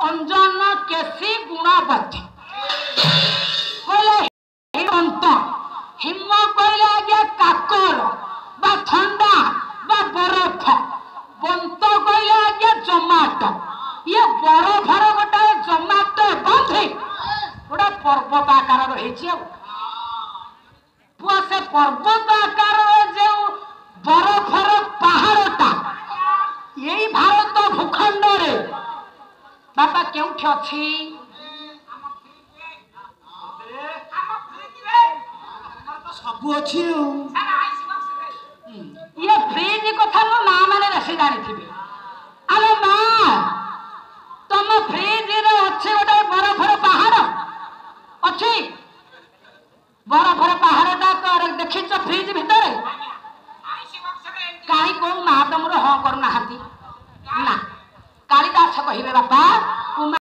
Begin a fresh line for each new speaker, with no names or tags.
अंजन केसी गुणवती कहले हिमंत हिम कहले आगे काकर बा ठंडा बा बरफ बंत कहले आगे जमाटो ये बरफर गोटे जमाटो बंधे गोटे पर्वत आकार रही पुआ से पर्वत आकार जो बरफर पहाड़टा यही भारत भूखंड रे बापा केउठी अछि
सब अच्छी
ये फ्रिज कथा नो मां माने बेसी जानि थिबे अरे मां तुम फ्रिज रे अछि गोटे बरफर पहाड़ अछि बरफर पहाड़टा कर देखिछ फ्रिज भितर काई को मां तमरो ह करू नाहंती ना कालिदास कहिबे बापा